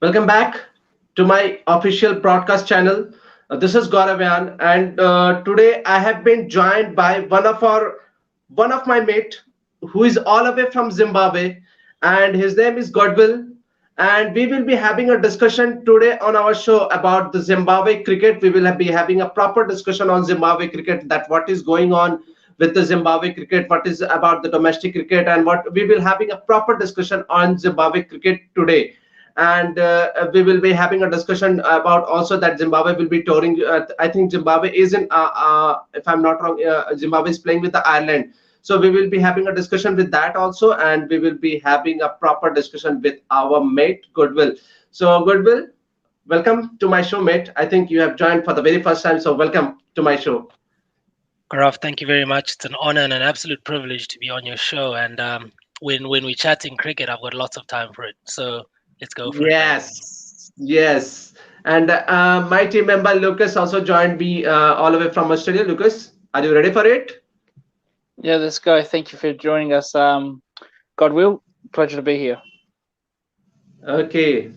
Welcome back to my official broadcast channel. This is Gaurav Ayaan, and today I have been joined by one of my mate who is all the way from Zimbabwe, and his name is Godwill. And we will be having a discussion today on our show about the Zimbabwe cricket. We will be having a proper discussion on Zimbabwe cricket, that what is going on with the Zimbabwe cricket, what is about the domestic cricket, and what we will having a proper discussion on Zimbabwe cricket today. And we will be having a discussion about also that Zimbabwe will be touring. I think Zimbabwe is in, if I'm not wrong, Zimbabwe is playing with the Ireland. So we will be having a discussion with that also, and we will be having a proper discussion with our mate Goodwill. So Goodwill, welcome to my show, mate. I think you have joined for the very first time, so welcome to my show. Gaurav, thank you very much. It's an honor and an absolute privilege to be on your show. And when we chat in cricket, I've got lots of time for it. So let's go for it, mate. Yes. And my team member Lucas also joined me all the way from Australia. Lucas, are you ready for it? Yeah, let's go. Thank you for joining us. Godwill, pleasure to be here. Okay.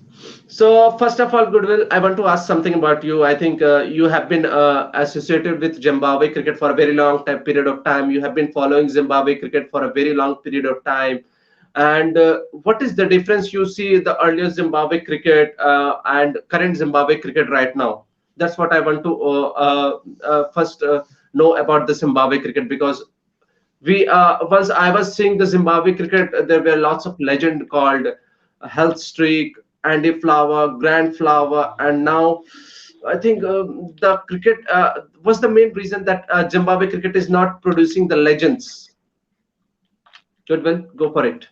So first of all, Goodwill, I want to ask something about you. I think you have been associated with Zimbabwe cricket for a very long time, period of time. You have been following Zimbabwe cricket for a very long period of time. And what is the difference you see the earlier Zimbabwe cricket and current Zimbabwe cricket right now? That's what I want to first know about the Zimbabwe cricket, because we once I was seeing the Zimbabwe cricket, there were lots of legend called Health Streak, Andy Flower, Grand Flower, and now I think the cricket was the main reason that Zimbabwe cricket is not producing the legends. Goodwill, go for it.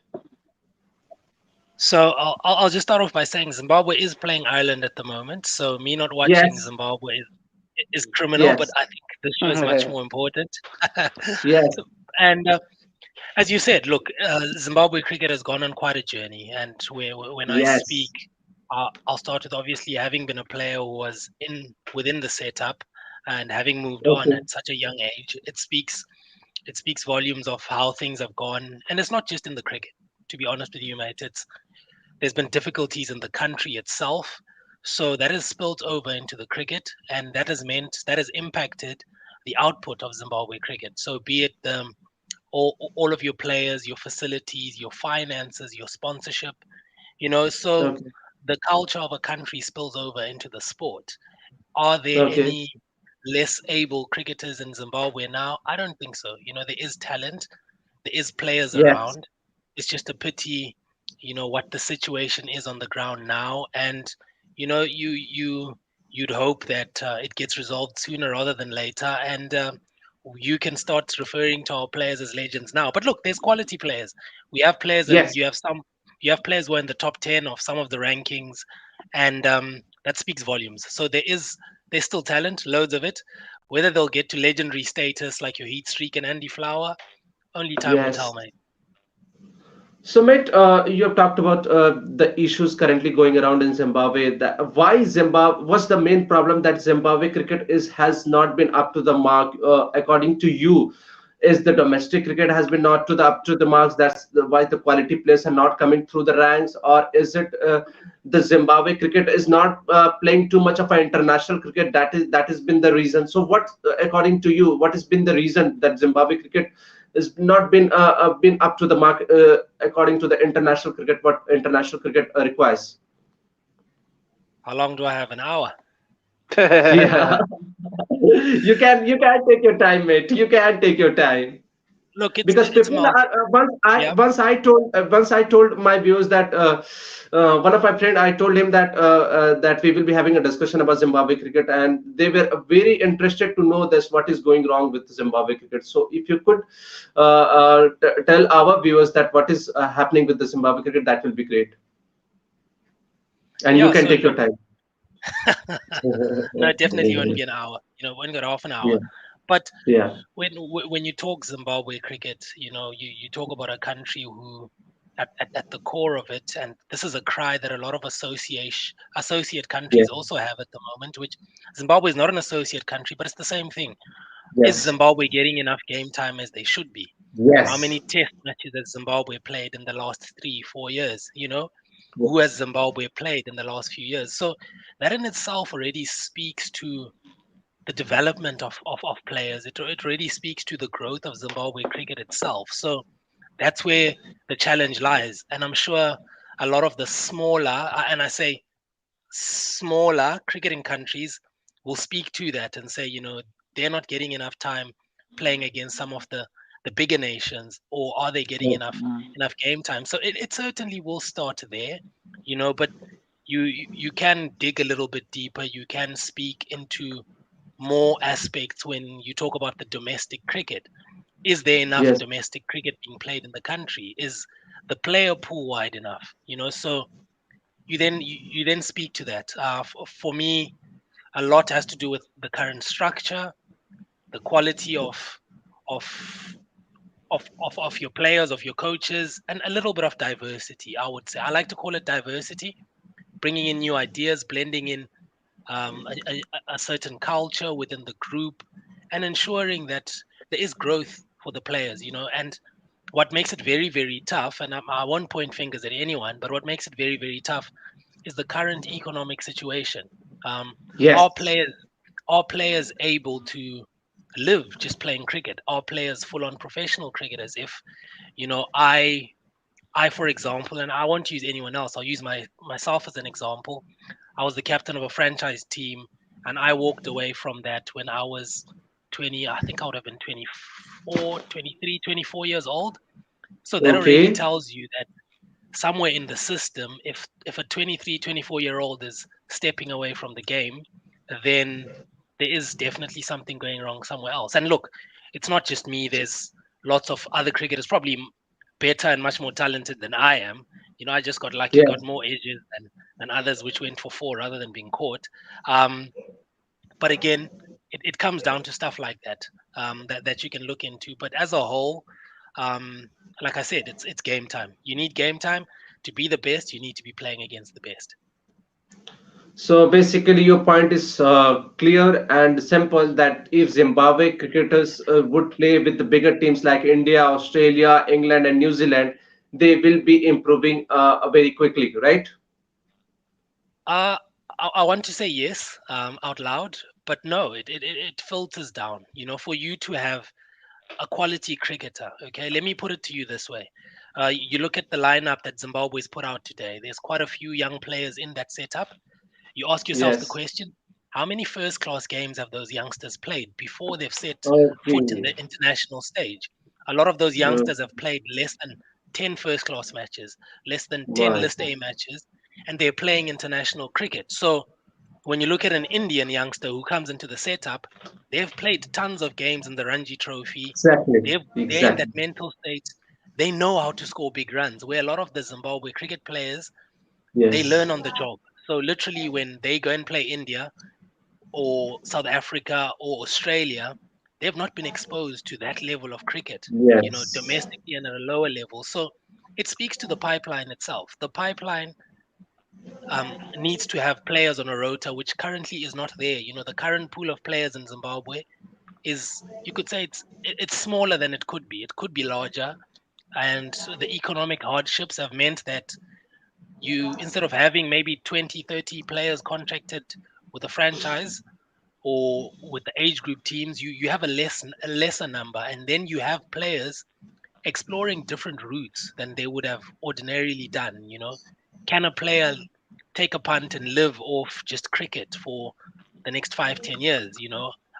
So I'll just start off by saying Zimbabwe is playing Ireland at the moment. So me not watching Yes, Zimbabwe is criminal, but yes, I think the show is much more important. yes, And as you said, look, Zimbabwe cricket has gone on quite a journey. And when I speak, yes, I'll start with obviously having been a player who was in within the setup and having moved on okay, at such a young age. It speaks volumes of how things have gone, and it's not just in the cricket. To be honest with you, mate, there's been difficulties in the country itself, so that has spilt over into the cricket, and that has impacted the output of Zimbabwe cricket. So be it all of your players, your facilities, your finances, your sponsorship, so okay, the culture of a country spills over into the sport. Are there okay, any less able cricketers in Zimbabwe now? I don't think so. There is talent, there is players yes, around. It's just a pity, what the situation is on the ground now, and you'd hope that it gets resolved sooner rather than later, and you can start referring to our players as legends now. But look, there's quality players. We have players, and yes, you have players who are in the top 10 of some of the rankings, and that speaks volumes. So there's still talent, loads of it. Whether they'll get to legendary status like your Heat Streak and Andy Flower, only time will tell, yes. mate. So, mate, you have talked about the issues currently going around in Zimbabwe. That why Zimbabwe? What's the main problem that Zimbabwe cricket is has not been up to the mark, according to you? Is the domestic cricket has been not to the up to the marks? Why the quality players are not coming through the ranks, or is it the Zimbabwe cricket is not playing too much of an international cricket? That has been the reason. So, what, according to you, what has been the reason that Zimbabwe cricket has not been up to the mark according to the international cricket, what international cricket requires? How long do I have? An hour? Yeah. You can take your time, mate. You can take your time, Look, it's because it's people multi. are Yeah. once I told my viewers that one of my friend, I told him that that we will be having a discussion about Zimbabwe cricket, and they were very interested to know this what is going wrong with Zimbabwe cricket. So if you could tell our viewers that what is happening with the Zimbabwe cricket, that will be great, and you Yeah. can So take your look, time. no, it definitely won't be an hour. We only got half an Yeah, hour. But yeah, when you talk Zimbabwe cricket, you talk about a country who, at the core of it, and this is a cry that a lot of associate yeah, countries also have at the moment, which Zimbabwe is not an associate country, but it's the same thing. Is yes, Zimbabwe getting enough game time as they should be? How yes, many test matches has Zimbabwe played in the last 3, 4 years? who has Zimbabwe played in the last few years? So that in itself already speaks to the development of players. It already speaks to the growth of Zimbabwe cricket itself. So that's where the challenge lies. And I'm sure a lot of the smaller, and I say smaller cricketing countries will speak to that and say, they're not getting enough time playing against some of the bigger nations, or are they getting enough game time? So it certainly will start there, but you can dig a little bit deeper. You can speak into more aspects when you talk about the domestic cricket. Is there enough Yes. domestic cricket being played in the country? Is the player pool wide enough? So you then speak to that. For me, a lot has to do with the current structure, the quality of your players, of your coaches, and a little bit of diversity. I would say I like to call it diversity, bringing in new ideas, blending in a certain culture within the group, and ensuring that there is growth for the players. And what makes it very, very tough, and I won't point fingers at anyone, but what makes it very, very tough is the current economic situation. Um, Yes. are players are players able to live just playing cricket? Are players full on professional cricketers? If I, for example, and I won't use anyone else, I'll use myself as an example. I was the captain of a franchise team, and I walked away from that when I was 20. I think I would have been 24, 23, 24 years old. So that already Okay. tells you that somewhere in the system, if a 23, 24-year old is stepping away from the game, then there is definitely something going wrong somewhere else. And look, it's not just me. There's lots of other cricketers, probably better and much more talented than I am. I just got lucky, got Yes. more edges than others, which went for four rather than being caught. Um, but again, it comes down to stuff like that, that you can look into. But as a whole, um, like I said, it's game time. You need game time to be the best. You need to be playing against the best. So basically, your point is clear and simple that if Zimbabwe cricketers would play with the bigger teams like India, Australia, England, and New Zealand, they will be improving very quickly, right? Uh, I want to say yes, out loud, but no, it filters down. For you to have a quality cricketer, okay, let me put it to you this way. You look at the lineup that Zimbabwe's put out today. There's quite a few young players in that setup. You ask yourself the Yes. question, how many first class games have those youngsters played before they've set foot in Okay. the international stage? A lot of those Mm. youngsters have played less than 10 first class matches, less than 10 My list A matches, and they're playing international cricket. So when you look at an Indian youngster who comes into the setup, they've played tons of games in the Ranji Trophy. exactly. They're in that Exactly. mental state. They know how to score big runs. Where a lot of the Zimbabwe cricket players, they Yes. learn on the job. So literally, when they go and play India or South Africa or Australia, they've not been exposed to that level of cricket, Yes. domestically and at a lower level. So it speaks to the pipeline itself. The pipeline needs to have players on a rota, which currently is not there. The current pool of players in Zimbabwe is, you could say, it's smaller than it could be. It could be larger, and the economic hardships have meant that you, instead of having maybe 20, 30 players contracted with a franchise or with the age group teams, you have a lesser number, and then you have players exploring different routes than they would have ordinarily done. Can a player take a punt and live off just cricket for the next 5, 10 years?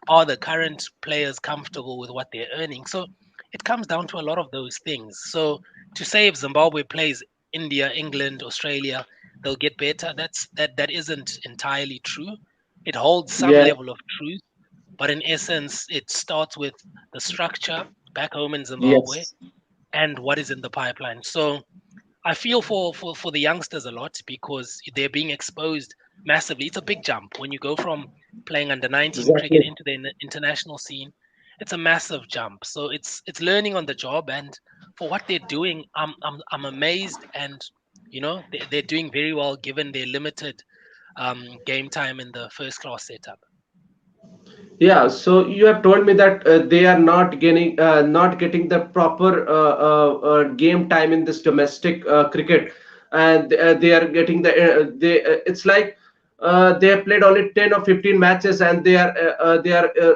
Are the current players comfortable with what they're earning? So it comes down to a lot of those things. So to say if Zimbabwe plays India, England, Australia, they'll get better, that isn't entirely true. It holds some Yes. level of truth, but in essence, it starts with the structure back home in Zimbabwe Yes. and what is in the pipeline. So I feel for the youngsters a lot because they're being exposed massively. It's a big jump when you go from playing under 19 cricket Exactly. into the international scene. It's a massive jump. So it's learning on the job, and for what they're doing, I'm amazed, and they're doing very well given their limited game time in the first class setup. Yeah, so you have told me that they are not getting the proper game time in this domestic cricket. and they are getting it's like they have played only 10 or 15 matches, and they are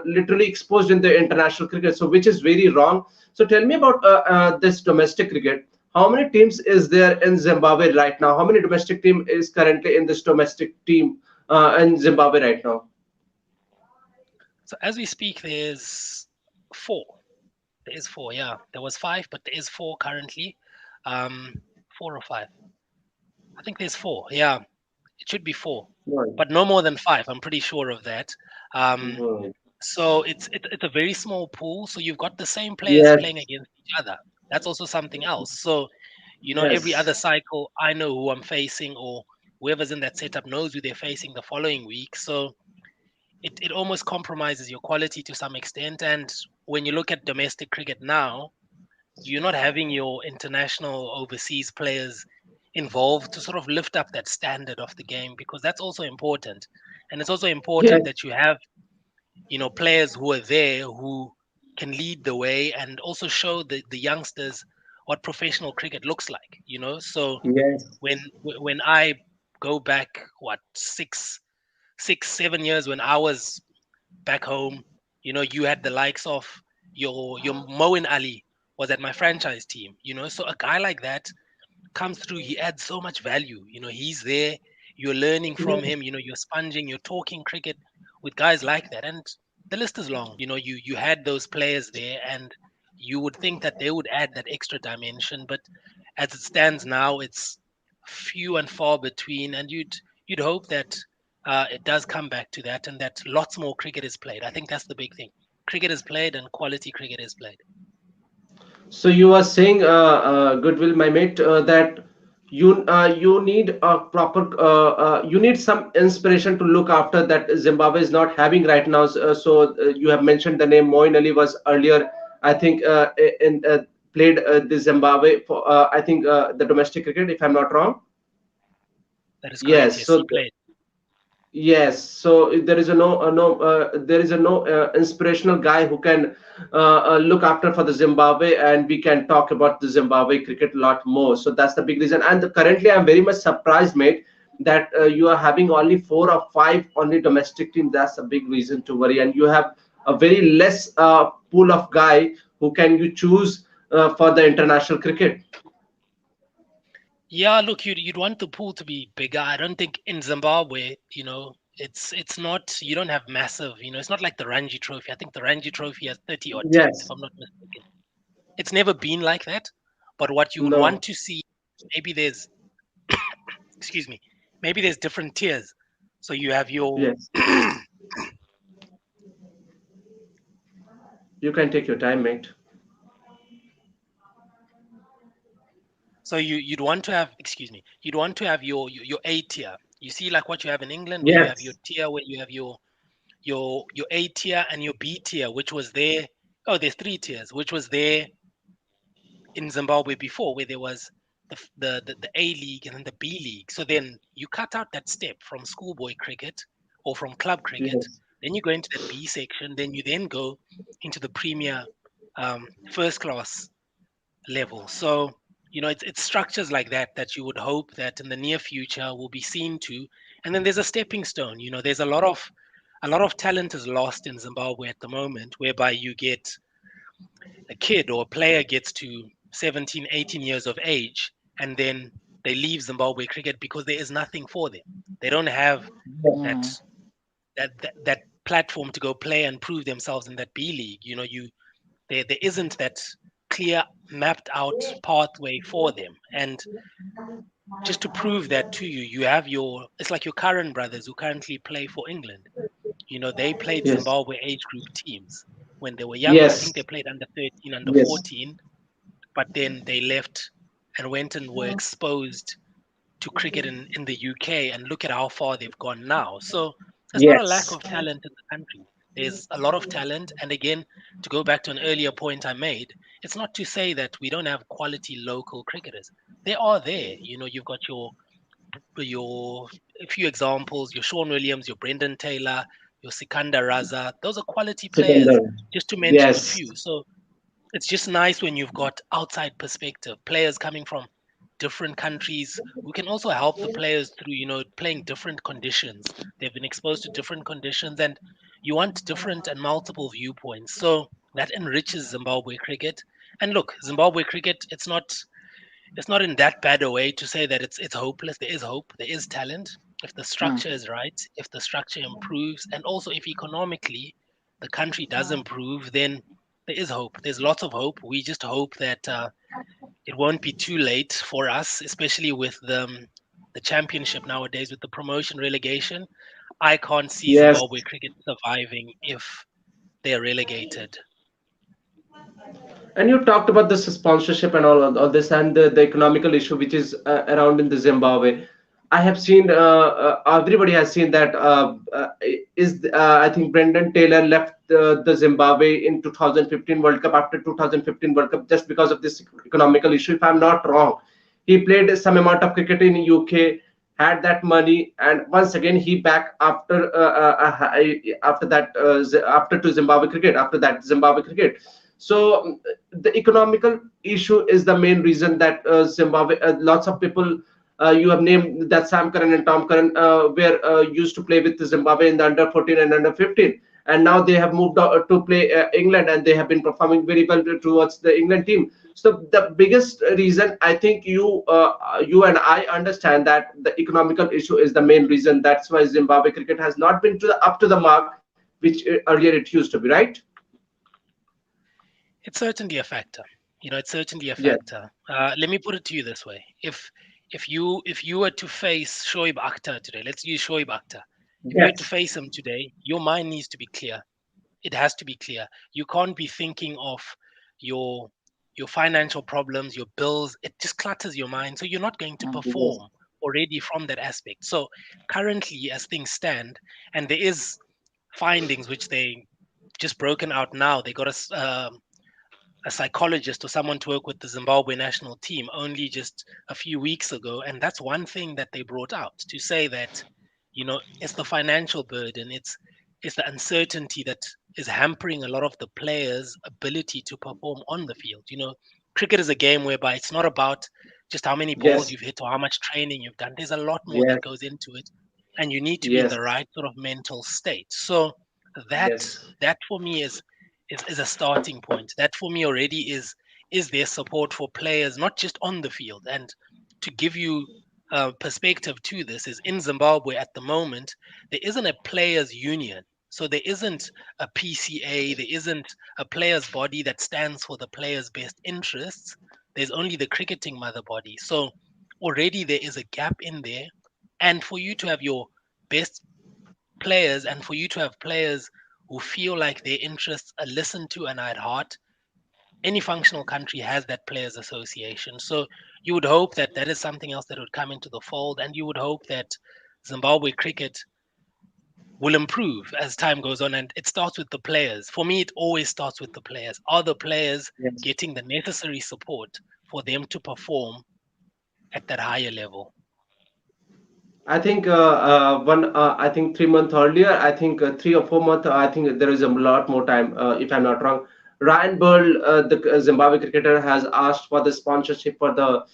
literally exposed in the international cricket, so which is very wrong. So tell me about this domestic cricket. How many teams is there in Zimbabwe right now? How many domestic team is currently in this domestic team in Zimbabwe right now? So as we speak, there's four. There is four, yeah. There was five, but there is four currently. Um, four or five. I think there's four. Yeah, it should be four, Right. but no more than five. I'm pretty sure of that. Um, Mhm. so it's a very small pool. So you've got the same players Yes, playing against each other. That's also something else. So every yes, other cycle, I know who I'm facing, or whoever's in that setup knows who they're facing the following week. So it almost compromises your quality to some extent. And when you look at domestic cricket now, you're not having your international overseas players involved to sort of lift up that standard of the game, because that's also important. And it's also important yes, that you have players who are there who can lead the way and also show the youngsters what professional cricket looks like. So yes, when I go back, what, 6 7 years, when I was back home, you had the likes of your Moin Ali was at my franchise team. So a guy like that comes through, he adds so much value. He's there, you're learning from yes, him, you're sponging, you're talking cricket with guys like that. And the list is long. You had those players there, and you would think that they would add that extra dimension, but as it stands now, it's few and far between. And you'd hope that it does come back to that, and that lots more cricket is played. I think that's the big thing. Cricket is played, and quality cricket is played. so you are saying, Goodwill, my mate, that you need a proper you need some inspiration to look after that Zimbabwe is not having right now. So you have mentioned the name Moin Ali was earlier, I think, in played the Zimbabwe for I think the domestic cricket, if I'm not wrong. That is correct. Yes, Yes, he so played. yes, so there is a there is a no inspirational guy who can look after for the Zimbabwe, and we can talk about the Zimbabwe cricket a lot more. So that's the big reason. And currently, I'm very much surprised, mate, that you are having only 4 or 5 only domestic team. That's a big reason to worry, and you have a very less pool of guy who can you choose for the international cricket. Yeah, look, you'd want the pool to be bigger. I don't think in Zimbabwe, it's not, you don't have massive, it's not like the Ranji Trophy. I think the Ranji Trophy has 30 odd teams, if Yes, I'm not mistaken. It's never been like that. But what you would want no, to see, maybe there's, excuse me, maybe there's different tiers. So you have your, yes, you can take your time, mate. so you'd want to have, excuse me, you'd want to have your A tier. You see, like what you have in England, where you have your Yes, tier, where you have your A tier and your B tier, which was there. Oh, there's three tiers, which was there in Zimbabwe before, where there was the A League and then the B League. So then you cut out that step from schoolboy cricket or from club cricket. yes, Then you go into that B section. Then you then go into the premier first class level. So it's structures like that that you would hope that in the near future will be seen to. And then there's a stepping stone. There's a lot of talent is lost in Zimbabwe at the moment, whereby you get a kid or a player gets to 17, 18 years of age, and then they leave Zimbabwe cricket because there is nothing for them. They don't have that Mm. that platform to go play and prove themselves in that B League. There isn't that clear mapped out pathway for them. And just to prove that to you, you have it's like your current brothers who currently play for England. They played yes, Zimbabwe age group teams when they were younger. I yes, think they played under 13, under yes, 14, but then they left and went and were exposed to cricket in the UK, and look at how far they've gone now. So it's not a lack yes, of talent in the country. There's a lot of talent. And again, to go back to an earlier point I made, it's not to say that we don't have quality local cricketers. They are there. You've got your a few examples, your Sean Williams, your Brendan Taylor, your Sikandar Raza. Those are quality players, Sikandar. just to mention a Yes, few. So it's just nice when you've got outside perspective, players coming from different countries who can also help the players through, playing different conditions. They've been exposed to different conditions, and you want different and multiple viewpoints. So that enriches Zimbabwe cricket. And look, Zimbabwe cricket, it's not in that bad a way to say that it's hopeless. There is hope. There is talent. If the Mm. structure is right, if the structure improves, and also if economically the country does improve, then there is hope. There's lots of hope. We just hope that it won't be too late for us, especially with the championship nowadays, with the promotion relegation. I can't see Yes. Zimbabwe cricket surviving if they're relegated. And you talked about this sponsorship and all this and the economical issue which is around in the Zimbabwe. I have seen, everybody has seen that I think Brendan Taylor left the Zimbabwe in 2015 World Cup after 2015 World Cup just because of this economical issue. If I'm not wrong, he played some amount of cricket in UK, had that money, and once again he back after that after to Zimbabwe cricket after that Zimbabwe cricket. So the economical issue is the main reason that Zimbabwe, lots of people, you have named that Sam Curran and Tom Curran were used to play with Zimbabwe in the under 14 and under 15, and now they have moved to play England, and they have been performing very well towards the England team. So the biggest reason, I think you and I understand that the economical issue is the main reason. That's why Zimbabwe cricket has not been up to the mark which earlier it used to be, right? It's certainly a factor. It's certainly a Yeah. factor. Let me put it to you this way: if you were to face Shoaib Akhtar today, let's use Shoaib Akhtar. If you were to Yes. face him today, your mind needs to be clear. It has to be clear. You can't be thinking of your your financial problems, your bills. It just clutters your mind. So you're not going to Yes. perform already from that aspect. So currently, as things stand, and there is findings which they just broken out now. They got a psychologist or someone to work with the Zimbabwe national team only just a few weeks ago, and that's one thing that they brought out to say that it's the financial burden, it's the uncertainty that is hampering a lot of the players' ability to perform on the field. Cricket is a game whereby it's not about just how many balls Yes. you've hit or how much training you've done. There's a lot more that Yes. goes into it, and you need to be in Yes. the right sort of mental state. So that Yes. that for me is a starting point. That for me already is their support for players, not just on the field. And to give you perspective to this, is in Zimbabwe at the moment there isn't a players union. So there isn't a PCA, there isn't a players body that stands for the players' best interests. There's only the cricketing mother body. So already there is a gap in there. And for you to have your best players, and for you to have players who feel like their interests are listened to and are at heart, any functional country has that players association. So you would hope that that is something else that would come into the fold, and you would hope that Zimbabwe cricket will improve as time goes on. And it starts with the players. For me, it always starts with the players. Are the players Yes. getting the necessary support for them to perform at that higher level? I think I think 3 months earlier, I think 3 or 4 months, I think there is a lot more time, if I'm not wrong. Ryan Burl, the Zimbabwe cricketer, has asked for the sponsorship for the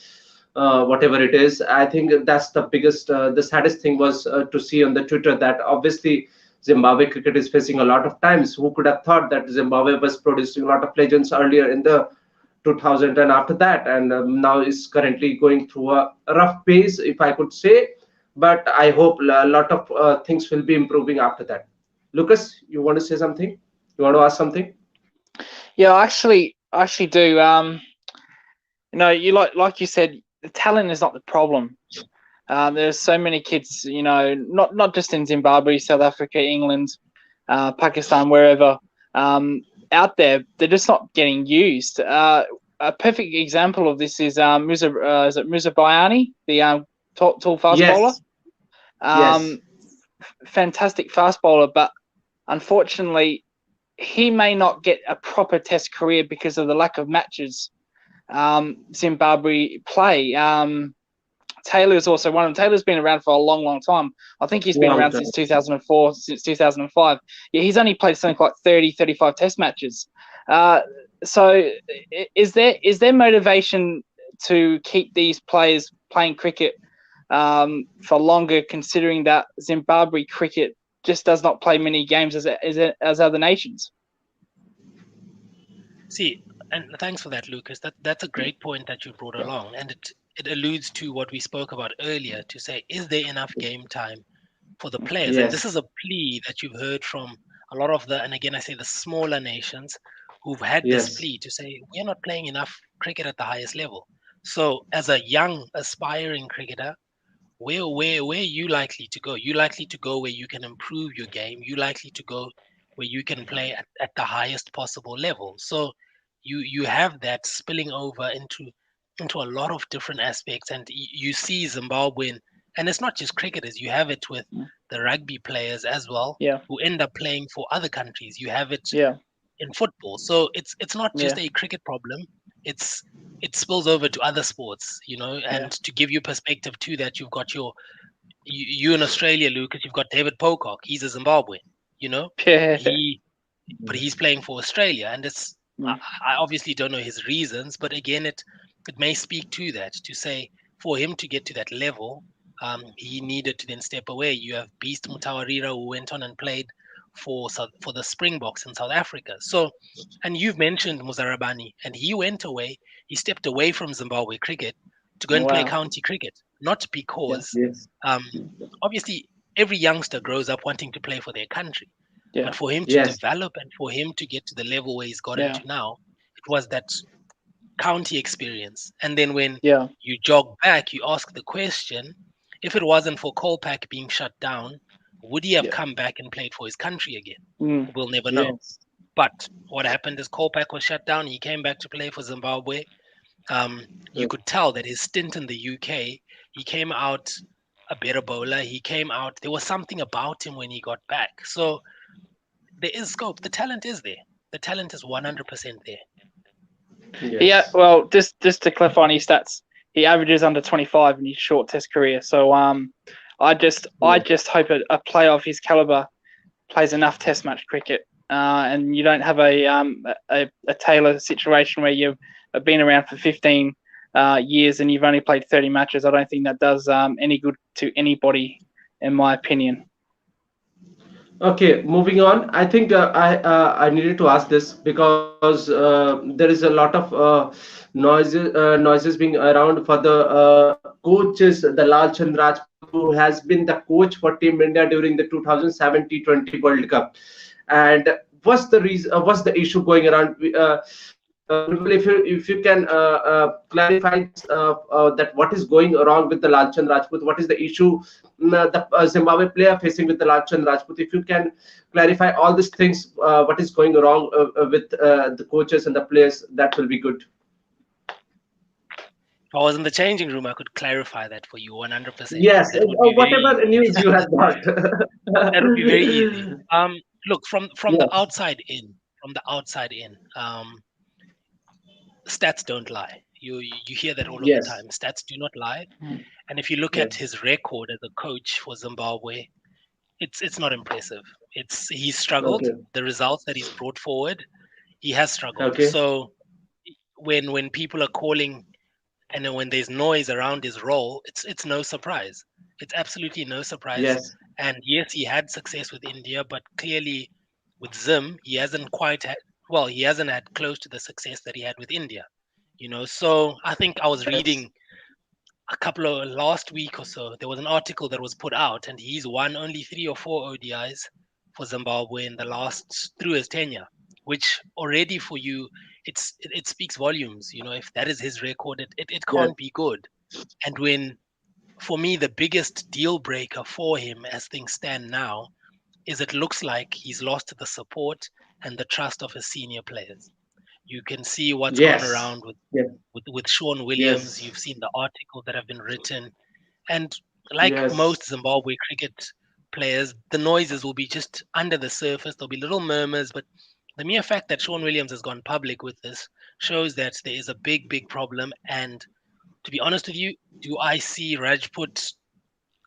whatever it is. I think that's the biggest, the saddest thing was to see on the Twitter that obviously Zimbabwe cricket is facing a lot of times. Who could have thought that Zimbabwe was producing a lot of legends earlier in the 2000 and after that, and now is currently going through a rough pace, if I could say. But I hope a lot of things will be improving after that. Lucas, you want to say something? You want to ask something? Yeah, I actually do. You like you said, the talent is not the problem. There's so many kids, not just in Zimbabwe, South Africa, England, Pakistan, wherever, out there. They're just not getting used. A perfect example of this is is it Musa Bayani, the tall fast bowler. Yes. Yes. Fantastic fast bowler, but unfortunately, he may not get a proper Test career because of the lack of matches Zimbabwe play. Taylor's also one of them. Taylor's been around for a long, long time. I think he's been Long around time. since 2004, since 2005. Yeah, he's only played something like 30, 35 Test matches. So is there motivation to keep these players playing cricket for longer, considering that Zimbabwe cricket just does not play many games as other nations. See, and thanks for that, Lucas. That's a great point that you brought along, and it alludes to what we spoke about earlier. To say, is there enough game time for the players? And this Yes. is a plea that you've heard from a lot of the, and again I say the smaller nations, who've had this Yes. plea to say we're not playing enough cricket at the highest level. So, as a young aspiring cricketer, where are you likely to go? You likely to go where you can improve your game. You likely to go where you can play at the highest possible level. So you have that spilling over into a lot of different aspects, and you see Zimbabwean, and it's not just cricketers. You have it with the rugby players as well, Yeah, who end up playing for other countries. You have it yeah, in football. So it's not yeah, just a cricket problem. It's it spills over to other sports, yeah, and to give you perspective to that, you've got you in Australia, Lucas, you've got David Pocock. He's a Zimbabwean, you know. yeah. He but he's playing for Australia, and I, Mm. I obviously don't know his reasons, but again, it may speak to that, to say for him to get to that level, he needed to then step away. You have Beast Mutawarira, who went on and played for the Springboks in South Africa. So, and you've mentioned Muzarabani, and he went away. He stepped away from Zimbabwe cricket to go and play Wow. county cricket, not Yeah, because, Yes. um, obviously, every youngster grows up wanting to play for their country, yeah, but for him to Yes. develop and for him to get to the level where he's gotten yeah, to now, it was that county experience. And then when yeah, you jog back, you ask the question, if it wasn't for Kolpak being shut down, would he have yeah. come back and played for his country again? Mm. We'll never know. Yes. But what happened is Kolpak was shut down. He came back to play for Zimbabwe. You could tell that his stint in the UK, he came out a better bowler. He came out, there was something about him when he got back. So there is scope. The talent is there. The talent is 100% there. Yeah, Yes. well, just to clarify on his stats, he averages under 25 in his short Test career. So I Yes. just hope a player of his caliber plays enough Test match cricket, and you don't have a Taylor situation where you've been around for 15 years and you've only played 30 matches. I don't think that does any good to anybody, in my opinion. Okay, moving on. I think I needed to ask this because there is a lot of noises being around for the coaches, the LalChand Rajput, who has been the coach for Team India during the 2017 20 World Cup. And what's the reason? What's the issue going around? If you can clarify that what is going wrong with the LalChand Rajput, what is the issue the Zimbabwe player facing with the LalChand Rajput? If you can clarify all these things, what is going wrong with the coaches and the players, that will be good. If I was in the changing room, I could clarify that for you 100%. Yes, That would be very whatever easy. news you have got. That would be very easy. Look, from the Yes, outside in, stats don't lie. You hear that all of the yes, time. Stats do not lie. And if you look at yes. his record as a coach for Zimbabwe, it's not impressive. He's struggled. Okay, The results that he's brought forward, he has struggled. okay. So when people are calling, and then when there's noise around his role, it's no surprise. It's absolutely no surprise. Yes, And yes, he had success with India, but clearly with Zim, he hasn't quite had, well, he hasn't had close to the success that he had with India. So I think I was yes, reading a couple of last week or so, there was an article that was put out, and he's won only 3 or 4 ODIs for Zimbabwe in the last through his tenure, which already for you, it speaks volumes. If that is his record, it yes, can't be good. And when for me the biggest deal breaker for him as things stand now is it looks like he's lost the support and the trust of his senior players. You can see what's gone yes, around with yes, with Sean Williams. yes, You've seen the articles that have been written, and like yes, most Zimbabwe cricket players, the noises will be just under the surface. There'll be little murmurs, but the mere fact that Sean Williams has gone public with this shows that there is a big, big problem. And to be honest with you, do I see Rajput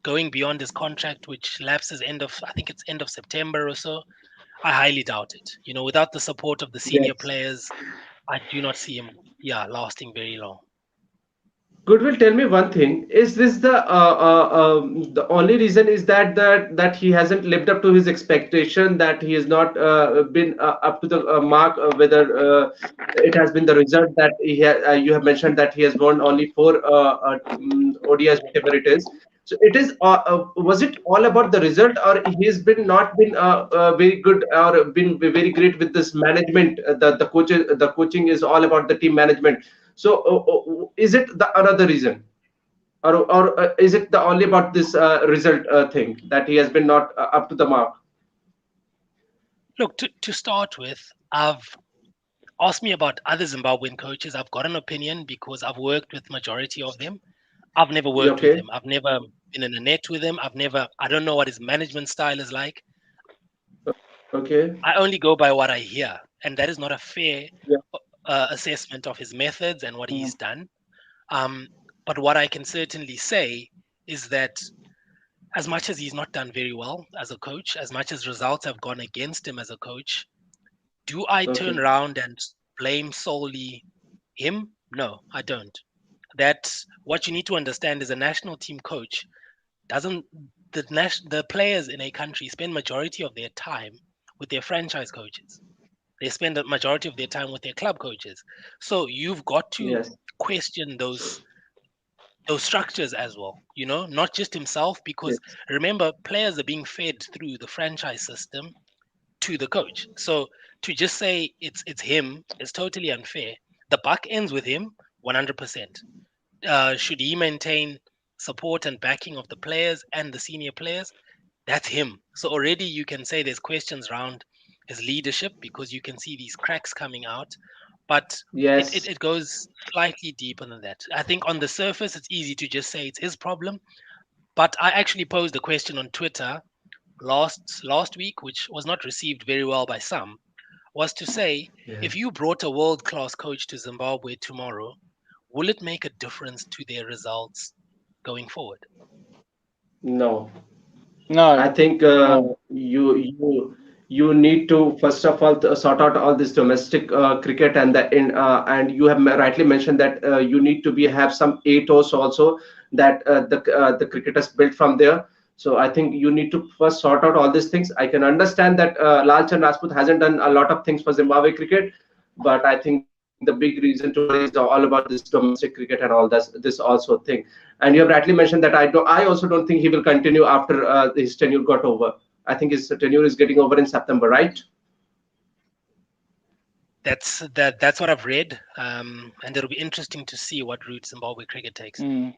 going beyond his contract, which lapses I think it's end of September or so? I highly doubt it. Without the support of the senior yes. players, I do not see him, yeah, lasting very long. Goodwill, tell me one thing. Is this the only reason is that he hasn't lived up to his expectation, that he has not been up to the mark, whether it has been the result that you have mentioned that he has won only four ODIs, whatever it is. So it is. Was it all about the result, or he's been not been very good or been very great with this management? The coaching is all about the team management. So, is it the another reason, or is it the only about this result thing that he has been not up to the mark? Look, to start with, I've asked me about other Zimbabwean coaches. I've got an opinion because I've worked with majority of them. I've never You worked with okay? him. I've never been in a net with him. I don't know what his management style is like. Okay. I only go by what I hear, and that is not a fair Yeah. assessment of his methods and what Mm. he's done. Um, but what I can certainly say is that as much as he's not done very well as a coach, as much as results have gone against him as a coach, do I turn Okay. around and blame solely him? No, I don't. That's what you need to understand as a national team coach. Doesn't the players in a country spend majority of their time with their franchise coaches? They spend the majority of their time with their club coaches. So you've got to Yes. question those structures as well, not just himself, because Yes. remember, players are being fed through the franchise system to the coach. So to just say it's him is totally unfair. The buck ends with him 100%. Should he maintain support and backing of the players and the senior players? That's him. So already you can say there's questions around his leadership because you can see these cracks coming out. But it, it, Yes. it goes slightly deeper than that. I think on the surface, it's easy to just say it's his problem. But I actually posed a question on Twitter last week, which was not received very well by some, was to say, Yeah. if you brought a world class coach to Zimbabwe tomorrow, will it make a difference to their results going forward? No. No, I think no. you need to first of all sort out all this domestic cricket, and and you have rightly mentioned that you need to be have some ethos also, that the cricket is built from there. So I think you need to first sort out all these things. I can understand that LalChand Rajput hasn't done a lot of things for Zimbabwe cricket, but I think the big reason to worry is all about this domestic cricket and all this also thing. And you have rightly mentioned that I also don't think he will continue after his tenure got over. I think his tenure is getting over in September, right? That's what I've read, and it'll be interesting to see what route Zimbabwe cricket takes. Mm.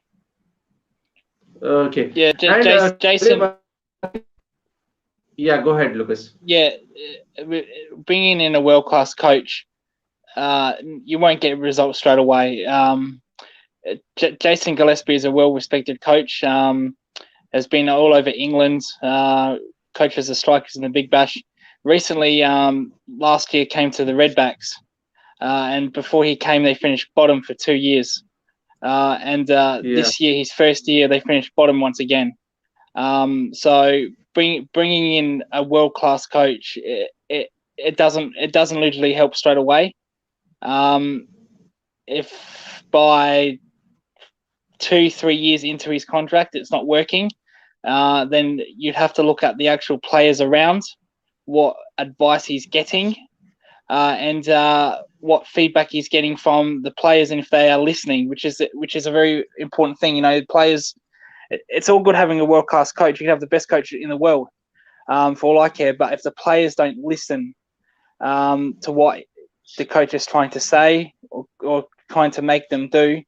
Okay. Yeah, And tell me Jason. yeah, go ahead, Lucas. Yeah, bringing in a world class coach, you won't get results straight away. Jason Gillespie is a well respected coach. Has been all over England. Coaches the strikers in the Big Bash. Recently, last year came to the Redbacks, and before he came, they finished bottom for 2 years. And Yeah. this year, his first year, they finished bottom once again. So bringing in a world class coach, it doesn't literally help straight away. If by 2-3 years into his contract it's not working, then you'd have to look at the actual players around, what advice he's getting, and what feedback he's getting from the players, and if they are listening, which is a very important thing. Players. It's all good having a world class coach. You can have the best coach in the world, for all I care. But if the players don't listen to what the coach is trying to say or trying to make them do,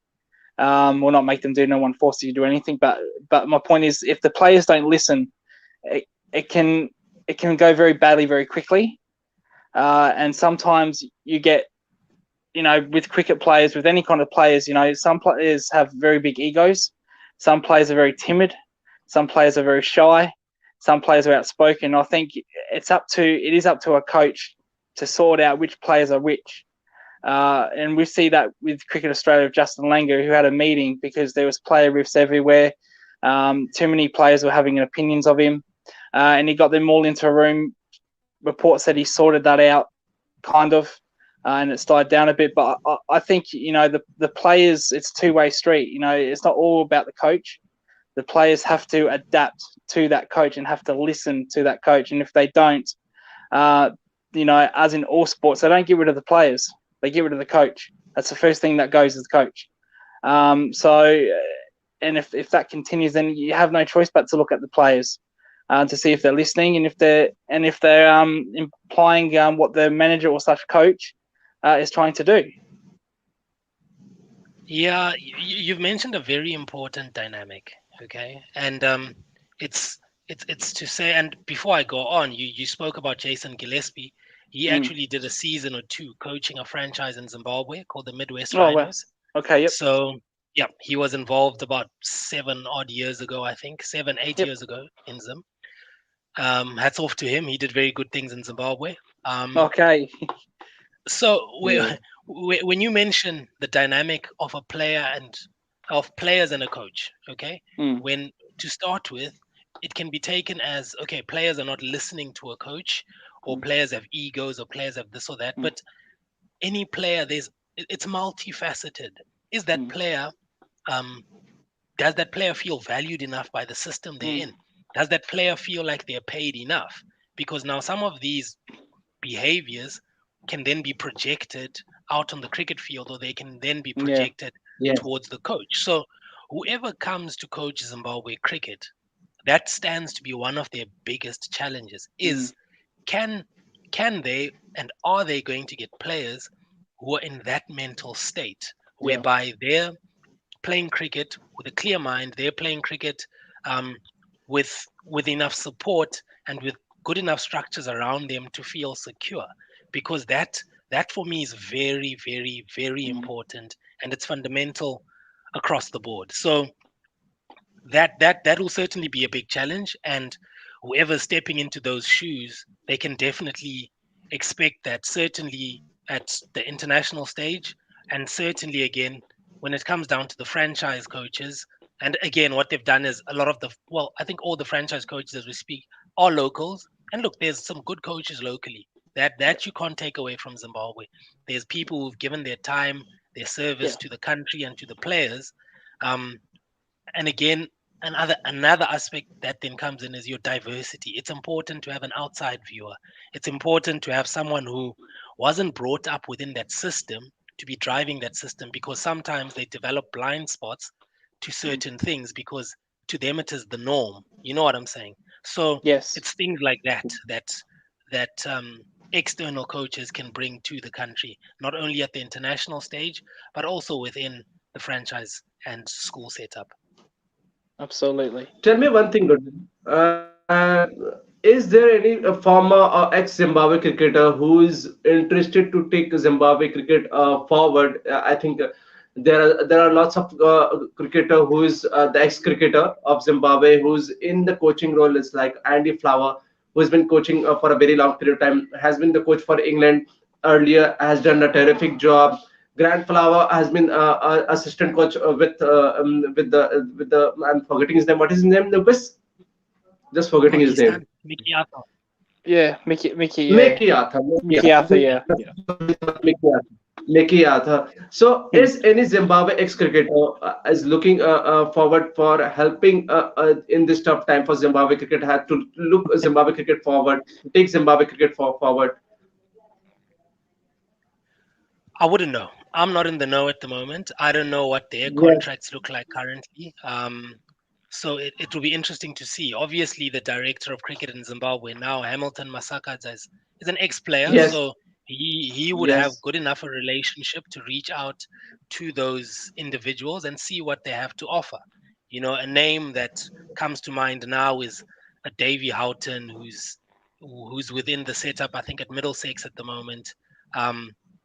well, not make them do. No one forces you to do anything. But my point is, if the players don't listen, it can go very badly very quickly. And sometimes you get, with cricket players, with any kind of players, some players have very big egos. Some players are very timid. Some players are very shy. Some players are outspoken. I think it is up to a coach to sort out which players are which. And we see that with Cricket Australia of Justin Langer, who had a meeting because there was player riffs everywhere. Too many players were having opinions of him, and he got them all into a room. Report said he sorted that out, kind of. and it's died down a bit. But I think the players, it's a two-way street. It's not all about the coach. The players have to adapt to that coach and have to listen to that coach. And if they don't, as in all sports, they don't get rid of the players. They get rid of the coach. That's the first thing that goes as coach. And if that continues, then you have no choice but to look at the players to see if they're listening and if they're implying what the manager or such coach is trying to do. Yeah, you've mentioned a very important dynamic, okay? And it's to say, and before I go on, you spoke about Jason Gillespie. He actually did a season or two coaching a franchise in Zimbabwe called the Midwest Rhinos. Wow. Okay, yep. So yeah, he was involved about 7 odd years ago, I think, 7-8 years ago in Zim. Hats off to him. He did very good things in Zimbabwe. Okay. So when you mention the dynamic of a player and of players and a coach, okay, when to start with, it can be taken as, okay, players are not listening to a coach, or players have egos, or players have this or that. But any player, it's multifaceted. Is that player, does that player feel valued enough by the system they're in? Does that player feel like they're paid enough? Because now some of these behaviors can then be projected out on the cricket field, or they can then be projected towards the coach. So whoever comes to coach Zimbabwe cricket, that stands to be one of their biggest challenges is can they, and are they going to get players who are in that mental state whereby they're playing cricket with a clear mind, they're playing cricket with enough support and with good enough structures around them to feel secure, because that for me is very, very, very important, and it's fundamental across the board. So that will certainly be a big challenge, and whoever's stepping into those shoes, they can definitely expect that, certainly at the international stage, and certainly again when it comes down to the franchise coaches. And again, what they've done is I think all the franchise coaches as we speak are locals. And look, there's some good coaches locally that you can't take away from Zimbabwe. There's people who've given their time, their service to the country and to the players. And again, another aspect that then comes in is your diversity. It's important to have an outside viewer. It's important to have someone who wasn't brought up within that system to be driving that system, because sometimes they develop blind spots to certain things because to them it is the norm. You know what I'm saying? So it's things like that external coaches can bring to the country, not only at the international stage, but also within the franchise and school setup. Absolutely. Tell me one thing, is there any former or ex-Zimbabwe cricketer who is interested to take Zimbabwe cricket forward? I think there are lots of cricketer who is the ex-cricketer of Zimbabwe who's in the coaching role. It's like Andy Flower, who's been coaching for a very long period of time, has been the coach for England earlier, has done a terrific job. Grant Flower has been assistant coach with the I'm forgetting his name. What is his name? Lucas? Just forgetting his name. Mickey Arthur. Yeah, Mickey. Mickey Arthur. Mickey Arthur. Yeah. Mickey Arthur. So, is any Zimbabwe ex-cricketer is looking forward for helping in this tough time for Zimbabwe cricket? Had to look Zimbabwe cricket forward, take Zimbabwe cricket forward. I wouldn't know. I'm not in the know at the moment. I don't know what their contracts look like currently. So it will be interesting to see. Obviously, the director of cricket in Zimbabwe now, Hamilton Masakadza, is an ex-player, so he would have good enough a relationship to reach out to those individuals and see what they have to offer. You know, a name that comes to mind now is a Davy Houghton, who's within the setup, I think, at Middlesex at the moment.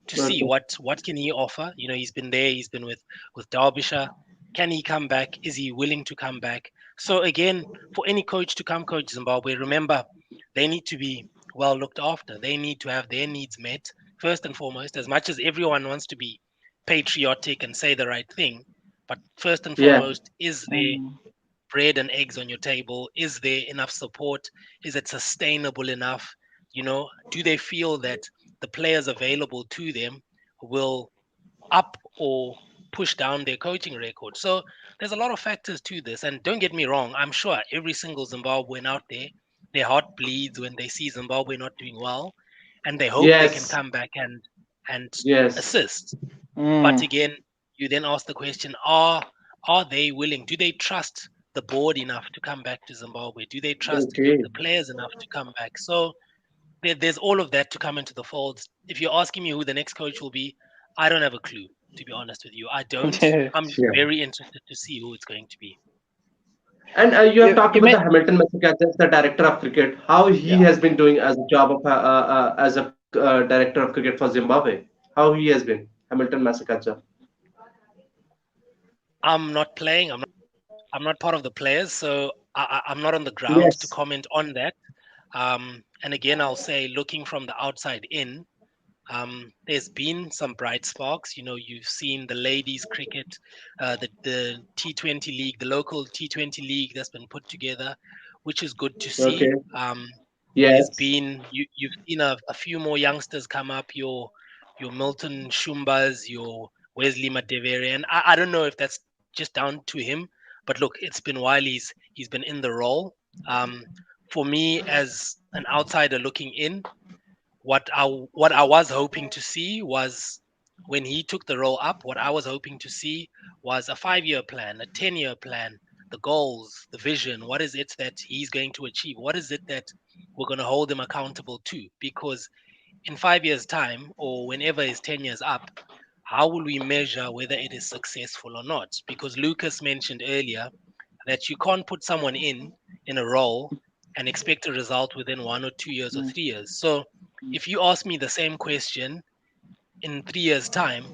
To see what can he offer. You know, he's been there, he's been with Derbyshire. Can he come back? Is he willing to come back? So again, for any coach to come coach Zimbabwe, remember, they need to be well looked after. They need to have their needs met first and foremost. As much as everyone wants to be patriotic and say the right thing, but first and foremost, is there bread and eggs on your table? Is there enough support? Is it sustainable enough? You know, do they feel that the players available to them will up or push down their coaching record. So there's a lot of factors to this. And don't get me wrong, I'm sure every single Zimbabwean out there, their heart bleeds when they see Zimbabwe not doing well, and they hope they can Yes. come back and Yes. assist. But Mm. again, you then ask the question: Are they willing? Do they trust the board enough to come back to Zimbabwe? Do they trust Okay. the players enough to come back? So there's all of that to come into the fold. If you're asking me who the next coach will be, I don't have a clue. To be honest with you, I don't. Yeah. I'm Yeah. very interested to see who it's going to be. And you have talked You about the meant Hamilton Massachusetts, the director of cricket, how he yeah. has been doing as a job of as a director of cricket for Zimbabwe. How he has been, Hamilton Massachusetts. I'm not playing. I'm not part of the players, so I'm not on the ground to Yes. comment on that. And again, I'll say, looking from the outside in, there's been some bright sparks. You've seen the ladies cricket, the T20 league, the local T20 league that's been put together, which is good to Okay. see. There's Yes. been you've seen a few more youngsters come up. Your Milton Shumbas, your Wesley Madevere, and I don't know if that's just down to him, but look, it's been while he's been in the role. Um, for me, as an outsider looking in, what I was hoping to see was when he took the role up. What I was hoping to see was a 5-year plan, a 10-year plan, the goals, the vision. What is it that he's going to achieve? What is it that we're going to hold him accountable to? Because in 5 years' time, or whenever his 10 years up, how will we measure whether it is successful or not? Because Lucas mentioned earlier that you can't put someone in a role and expect a result within 1 or 2 years or Mm. 3 years. So if you ask me the same question in 3 years' time,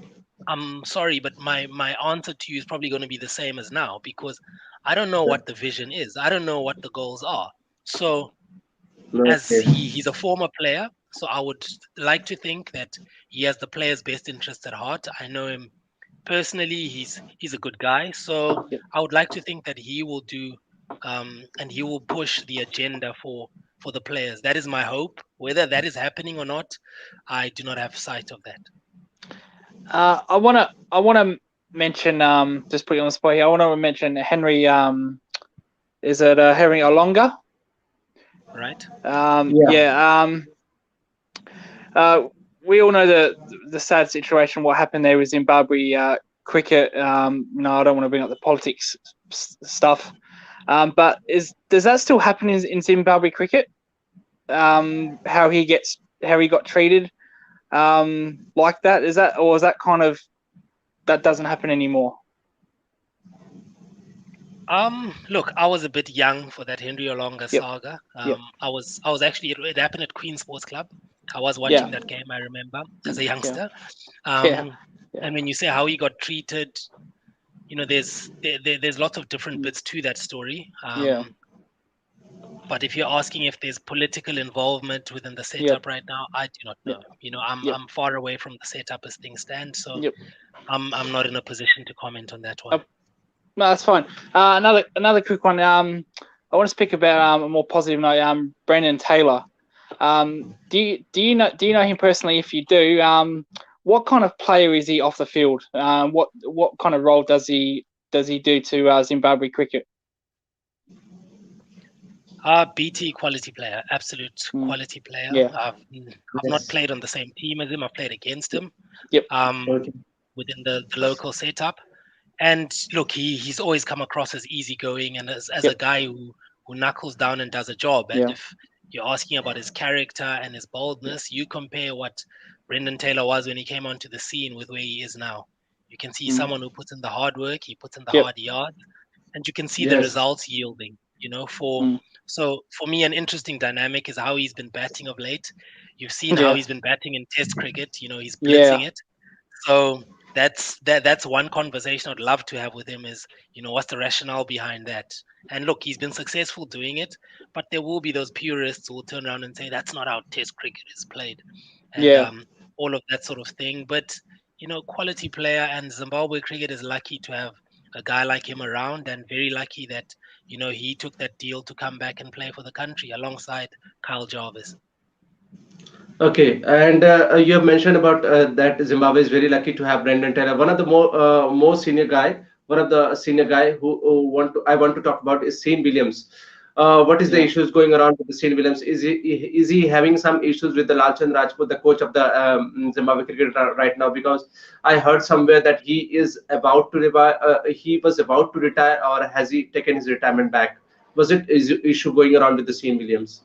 I'm sorry, but my answer to you is probably going to be the same as now, because I don't know what the vision is. I don't know what the goals are. So as Okay. he's a former player, so I would like to think that he has the player's best interest at heart. I know him personally. He's a good guy, so Yep. I would like to think that he will do, and he will push the agenda for the players. That is my hope. Whether that is happening or not, I do not have sight of that. I wanna mention just put you on the spot here. I want to mention Henry. Is it Henry Olonga? Right? Yeah. Yeah. Uh, we all know the sad situation. What happened there with Zimbabwe cricket. No, I don't want to bring up the politics stuff. But does that still happen in Zimbabwe cricket? How he got treated like that, is that kind of that doesn't happen anymore? Look, I was a bit young for that Henry Olonga Yep. saga. Yep. I was actually, it happened at Queen Sports Club. I was Yeah. watching that game, I remember, as a Yeah. youngster. Yeah. Um, Yeah. and when you say how he got treated, there's lots of different bits to that story. Yeah. But if you're asking if there's political involvement within the Yep. setup right now, I do not Yeah. know. I'm Yep. I'm far away from the setup as things stand, so Yep. I'm not in a position to comment on that Uh, one. no, that's fine. Another quick one. I want to speak about a more positive note. Brendan Taylor. Do you know him personally? If you do, what kind of player is he off the field? What kind of role does he do to Zimbabwe cricket? BT quality player, absolute Mm. quality player. Yeah. I've not Yes. played on the same team as him. I've played against him Yep. um, Okay. within the local setup. And look, he's always come across as easygoing and as a Yep. guy who knuckles down and does a job. And Yeah. if you're asking about his character and his boldness, you compare what Brendan Taylor was when he came onto the scene with where he is now. You can see Mm. someone who puts in the hard work, he puts in the Yep. hard yards, and you can see the Yes. results yielding. Mm. So for me, an interesting dynamic is how he's been batting of late. You've seen how Yeah. he's been batting in Test cricket. He's Yeah. blitzing it. So that's one conversation I'd love to have with him is, what's the rationale behind that? And look, he's been successful doing it, but there will be those purists who will turn around and say that's not how Test cricket is played, and Yeah. all of that sort of thing. But quality player, and Zimbabwe cricket is lucky to have a guy like him around, and very lucky that he took that deal to come back and play for the country alongside Kyle Jarvis. Okay, and you have mentioned about that Zimbabwe is very lucky to have Brendan Taylor. One of the more senior guy, one of the senior guy who want to I want to talk about is Shane Williams. What is the Yeah. issues going around with the Shane Williams? Is he having some issues with the LalChand Rajput, the coach of the Zimbabwe cricket right now? Because I heard somewhere that he is about to retire. He was about to retire, or has he taken his retirement back? Was it is issue going around with the Shane Williams?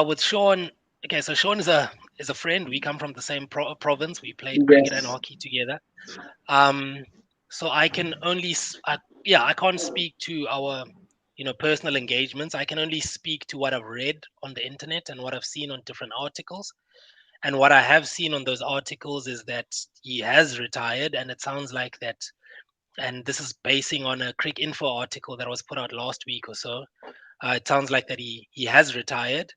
With Sean, okay, so Sean is a friend. We come from the same province. We played cricket and Yes. hockey together. Um, so I can only, yeah, I can't speak to our, personal engagements. I can only speak to what I've read on the internet and what I've seen on different articles. And what I have seen on those articles is that he has retired, and it sounds like that. And this is basing on a Crick Info article that was put out last week or so. It sounds like that he has retired,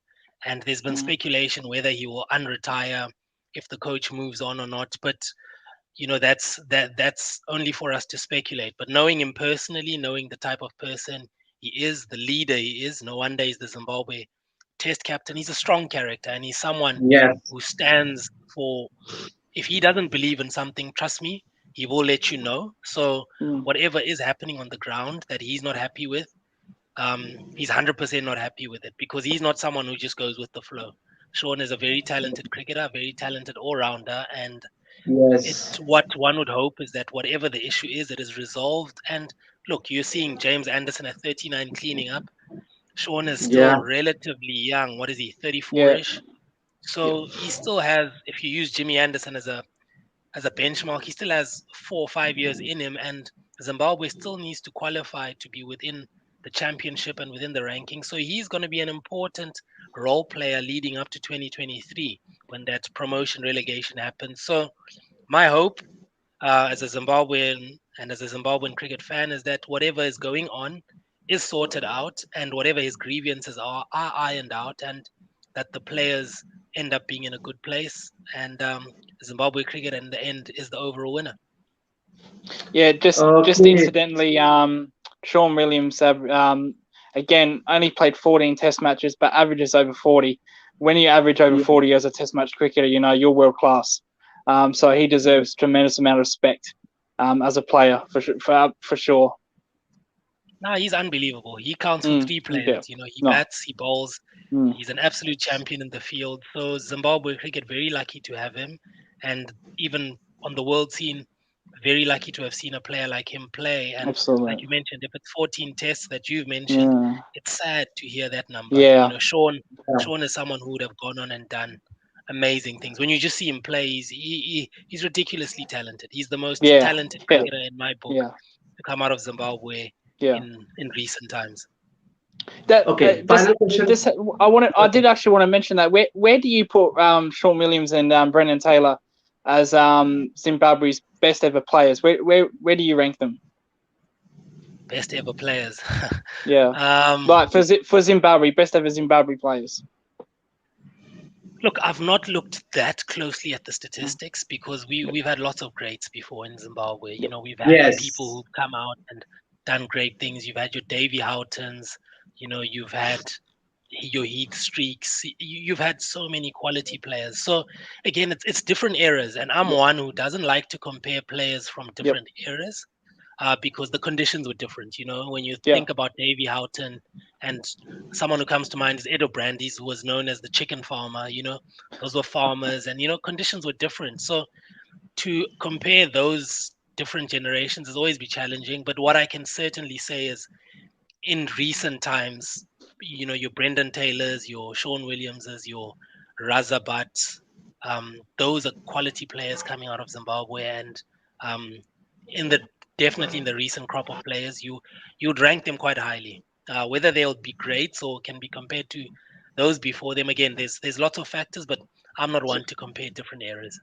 and there's been Mm. speculation whether he will unretire if the coach moves on or not. But that's only for us to speculate. But knowing him personally, knowing the type of person he is, the leader he is, no wonder he's the Zimbabwe Test captain. He's a strong character, and he's someone Yes. who stands for. If he doesn't believe in something, trust me, he will let you know. So Mm. whatever is happening on the ground that he's not happy with, he's 100% not happy with it, because he's not someone who just goes with the flow. Sean is a very talented cricketer, very talented all-rounder, and Yes. what one would hope is that whatever the issue is, it is resolved. And look, you're seeing James Anderson at 39 cleaning up. Sean is Yeah. still relatively young. What is he, Yeah. 34-ish? Yeah. So he still has, if you use Jimmy Anderson as a benchmark, he still has 4 or 5 years in him, and Zimbabwe still needs to qualify to be within the championship and within the ranking. So he's going to be an important role player leading up to 2023 when that promotion relegation happens. So my hope, as a Zimbabwean and as a Zimbabwean cricket fan, is that whatever is going on is sorted out, and whatever his grievances are ironed out, and that the players end up being in a good place, and Zimbabwe cricket in the end is the overall winner. Yeah, just Okay. incidentally, Sean Williams, again, only played 14 Test matches, but averages over 40. When you average over Yeah. 40 as a Test match cricketer, you're world class. So he deserves tremendous amount of respect as a player for sure. No, he's unbelievable. He counts for Mm, three yeah, players. He no, bats, he bowls. mm, He's an absolute champion in the field. So Zimbabwe cricket very lucky to have him, and even on the world scene, very lucky to have seen a player like him play. And like absolutely. you mentioned, if it's 14 tests that you've mentioned, Yeah, it's sad to hear that number. yeah, Sean is someone who would have gone on and done amazing things. When you just see him play, he's ridiculously talented. He's the most yeah, talented yeah, cricketer in my book yeah, to come out of Zimbabwe yeah. in recent times. That Okay. just Final question. just I did actually want to mention that. Where do you put Sean Williams and Brendan Taylor as Zimbabwe's best ever players? Where do you rank them? Best ever players. Yeah, um, like for Zimbabwe, best ever Zimbabwe players. Look, I've not looked that closely at the Mm. statistics, because we've had lots of greats before in Zimbabwe. Yep. We've had people Yes. who've come out and done great things. You've had your Davy Houghtons, you've had your Heath Streaks. You've had so many quality players. So again, it's different eras, and I'm Yep. one who doesn't like to compare players from Yep. different eras. Because the conditions were different. When you Yeah. think about Davy Houghton, and someone who comes to mind is Edo Brandes, who was known as the chicken farmer. Those were farmers, and conditions were different. So to compare those different generations is always be challenging. But what I can certainly say is, in recent times, your Brendan Taylors, your Sean Williamses, your Raza Butts, those are quality players coming out of Zimbabwe, and um, in the definitely in the recent crop of players, you'd rank them quite highly. Whether they'll be greats or can be compared to those before them, again, there's lots of factors, but I'm not one to compare different eras.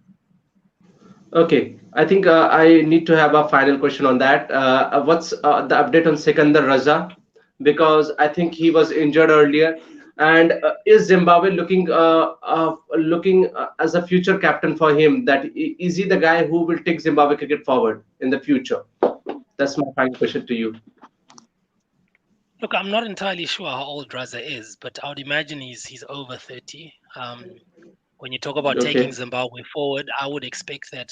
Okay. I think I need to have a final question on that. What's the update on Sikandar Raza? Because I think he was injured earlier. And is Zimbabwe looking as a future captain for him? That is he the guy who will take Zimbabwe cricket forward in the future? That's my final question to you. Look, I'm not entirely sure how old Raza is, but I would imagine he's over 30. When you talk about taking Okay. Zimbabwe forward, I would expect that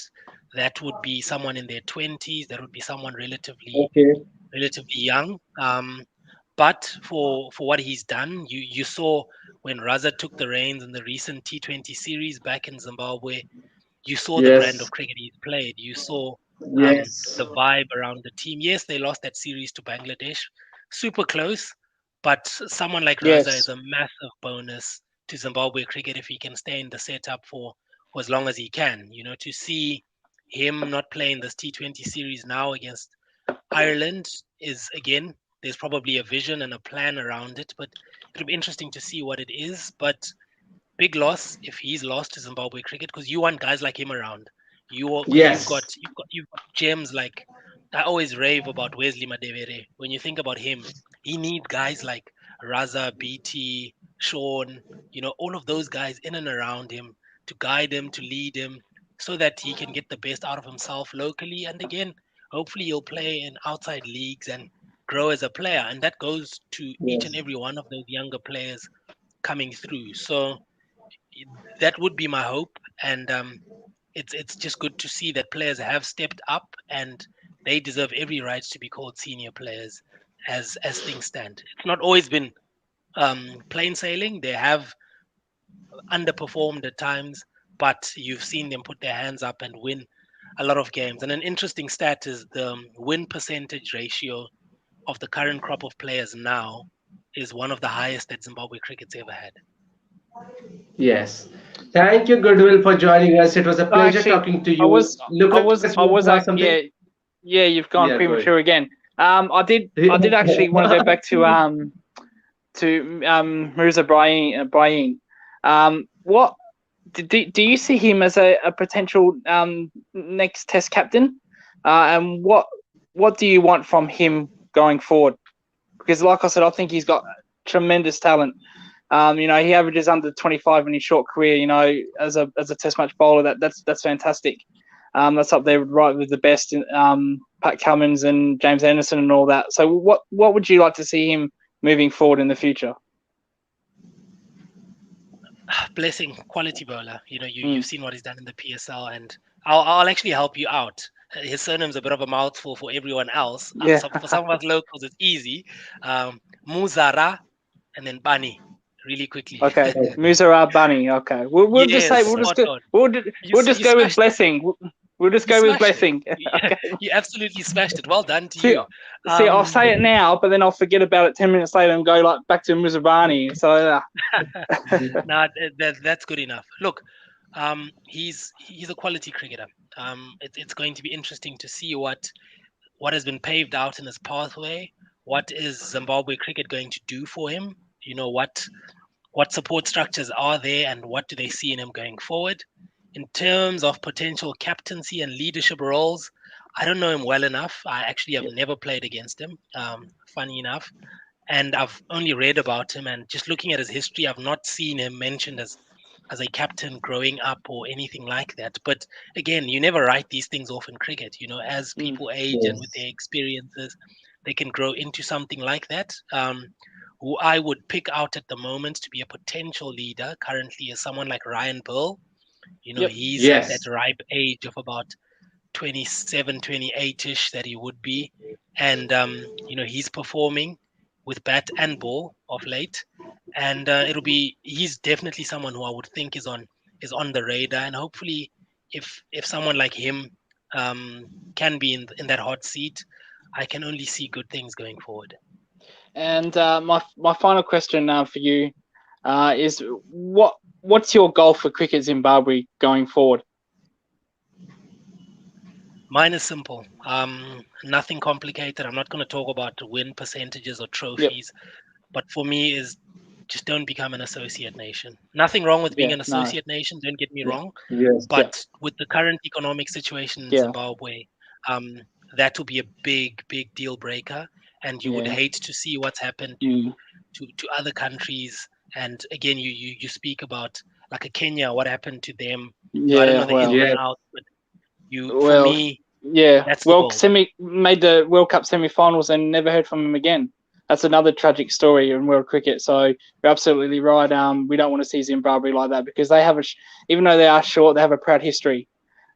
that would be someone in their 20s. That would be someone Okay. relatively young. But for what he's done, you saw when Raza took the reins in the recent T20 series back in Zimbabwe. You saw the brand Yes. of cricket he's played. You saw Yes. the vibe around the team. Yes, they lost that series to Bangladesh, super close, but someone like Raza is Yes. a massive bonus to Zimbabwe cricket if he can stay in the setup for as long as he can. You know, to see him not playing this T20 series now against Ireland is again, there's probably a vision and a plan around it, but it'll be interesting to see what it is. But big loss if he's lost to Zimbabwe cricket because you want guys like him around. Because Yes. you've got gems like I always rave about Wesley Madevere. When you think about him, he needs guys like Raza, BT, Sean, all of those guys in and around him to guide him, to lead him, so that he can get the best out of himself locally. And again, hopefully he'll play in outside leagues and grow as a player. And that goes to each and Yes. every one of those younger players coming through. So that would be my hope, and it's just good to see that players have stepped up and they deserve every right to be called senior players as things stand. It's not always been plain sailing. They have underperformed at times, but you've seen them put their hands up and win a lot of games. And an interesting stat is the win percentage ratio of the current crop of players now is one of the highest that Zimbabwe cricket's ever had. Yes. Thank you, Goodwill, for joining us. It was a No, pleasure actually, talking to you. Lucas, you want to ask something? yeah, yeah. You've gone Yeah, go premature again. I did actually want to go back to Mirza Brahim. What do you see him as a potential next Test captain? And what do you want from him going forward? Because, like I said, I think he's got tremendous talent. He averages under 25 in his short career. As a Test match bowler, that's fantastic. That's up there right with the best, Pat Cummins and James Anderson and all that. So, what would you like to see him moving forward in the future? Blessing, quality bowler. You've Mm. seen what he's done in the PSL, and I'll actually help you out. His surname's a bit of a mouthful for everyone else. Yeah. So for some of us locals, it's easy. Muzara and then Bani, really quickly. Okay. Muzara Bunny. Okay. We'll just say Yes, spot on. we'll just You go with smashed it. Blessing. We'll just You go with smashed it. Blessing. Okay. You absolutely smashed it. Well done to See, you. I'll say it now, but then I'll forget about it 10 minutes later and go like back to Muzabani. So Nah, that's good enough. Look, he's a quality cricketer. It's going to be interesting to see what has been paved out in his pathway. What is Zimbabwe cricket going to do for him? What support structures are there, and what do they see in him going forward? In terms of potential captaincy and leadership roles, I don't know him well enough. I actually have never played against him. Funny enough, and I've only read about him. And just looking at his history, I've not seen him mentioned as a captain growing up or anything like that. But again, you never write these things off in cricket. As people age and with yes. their experiences, they can grow into something like that. Who I would pick out at the moment to be a potential leader currently is someone like Ryan Burl. yep. He's at that Yes. ripe age of about 27, 28-ish that he would be. And, he's performing with bat and ball of late. And he's definitely someone who I would think is on the radar. And hopefully, if someone like him can be in that hot seat, I can only see good things going forward. And my final question for you is what's your goal for Cricket Zimbabwe going forward? Mine is simple. Nothing complicated. I'm not going to talk about win percentages or Yep. trophies, but for me is just don't become an associate nation. Nothing wrong with being Yeah. an No. associate nation. Don't get me Yeah. wrong, Yes. Yeah. but with the current economic situation in Yeah. Zimbabwe, um, that will be a big, big deal breaker. And you would Yeah. hate to see what's happened Mm. to other countries. And again, you speak about like a Kenya, what happened to them. I don't Yeah. know the ins Well. and Yes. outs, but for Well. me, Yeah. that's the Well, goal. made the World Cup semi-finals and never heard from him again. that's another tragic story in world cricket. So you're absolutely right. We don't want to see Zimbabwe like that, because they have even though they are short, they have a proud history,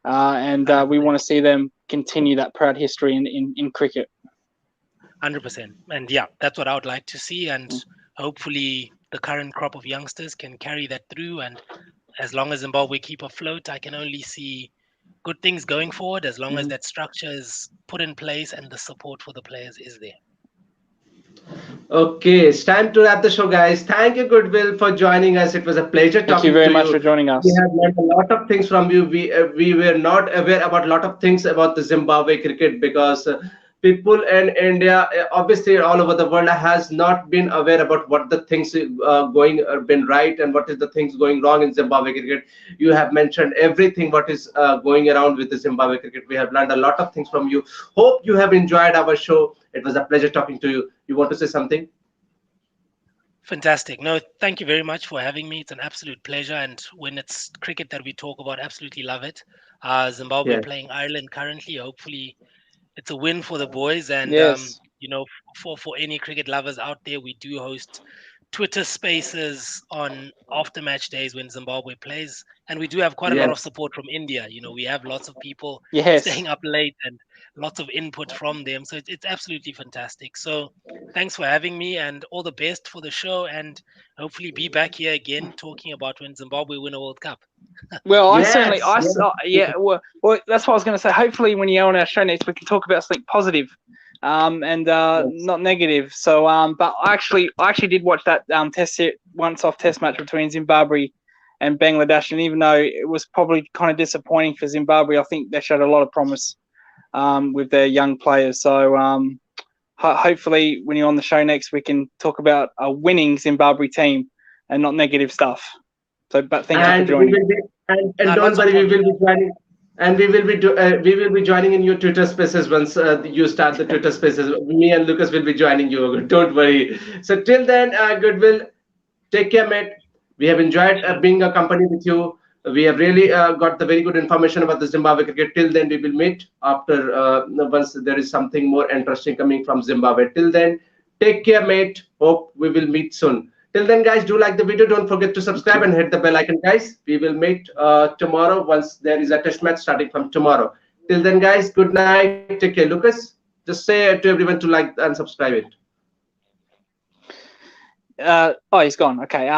and we want to see them continue that proud history in cricket. 100%. And yeah, that's what I would like to see. And hopefully the current crop of youngsters can carry that through. And as long as Zimbabwe keep afloat, I can only see good things going forward, as long as that structure is put in place and the support for the players is there. Okay, it's time to wrap the show, guys. Thank you, Goodwill, for joining us. It was a pleasure Thank you talking very to much you. for joining us. We have learned a lot of things from you. We were not aware about a lot of things about the Zimbabwe cricket, because people in India, obviously all over the world, has not been aware about what the things going been right and what is the things going wrong in Zimbabwe cricket. You have mentioned everything what is going around with the Zimbabwe cricket. We have learned a lot of things from you. Hope you have enjoyed our show. It was a pleasure talking to you. You want to say something? Fantastic. No, thank you very much for having me. It's an absolute pleasure. And when it's cricket that we talk about, absolutely love it. Zimbabwe Yes. playing Ireland currently. Hopefully, it's a win for the boys. And Yes. for any cricket lovers out there, we do host Twitter Spaces on after match days when Zimbabwe plays, and we do have quite a lot Yes. of support from India. We have lots of people Yes. staying up late and lots of input from them, so it's absolutely fantastic. So thanks for having me, and all the best for the show, and hopefully be back here again talking about when Zimbabwe win a World Cup. Well, Yes. Yes. yeah. Well, that's what I was going to say. Hopefully, when you're on our show next, we can talk about something positive, and Yes. not negative. So, but I actually did watch that once-off test match between Zimbabwe and Bangladesh, and even though it was probably kind of disappointing for Zimbabwe, I think they showed a lot of promise with their young players. So, hopefully, when you're on the show next, we can talk about a winning Zimbabwe team and not negative stuff. So, but thank you for And we joining. will be, and don't Lots of worry, we problem. will be joining, and we will be joining in your Twitter Spaces once you start the Twitter Spaces. Me and Lucas will be joining you. Don't worry. So till then, Goodwill, take care, mate. We have enjoyed being a company with you. We have really got the very good information about the Zimbabwe cricket. Till then, we will meet after once there is something more interesting coming from Zimbabwe. Till then, take care, mate. Hope we will meet soon. Till then, guys, do like the video. Don't forget to subscribe and hit the bell icon, guys. We will meet tomorrow once there is a test match starting from tomorrow. Till then, guys, good night. Take care. Lucas, just say to everyone to like and subscribe it. Oh, he's gone. Okay.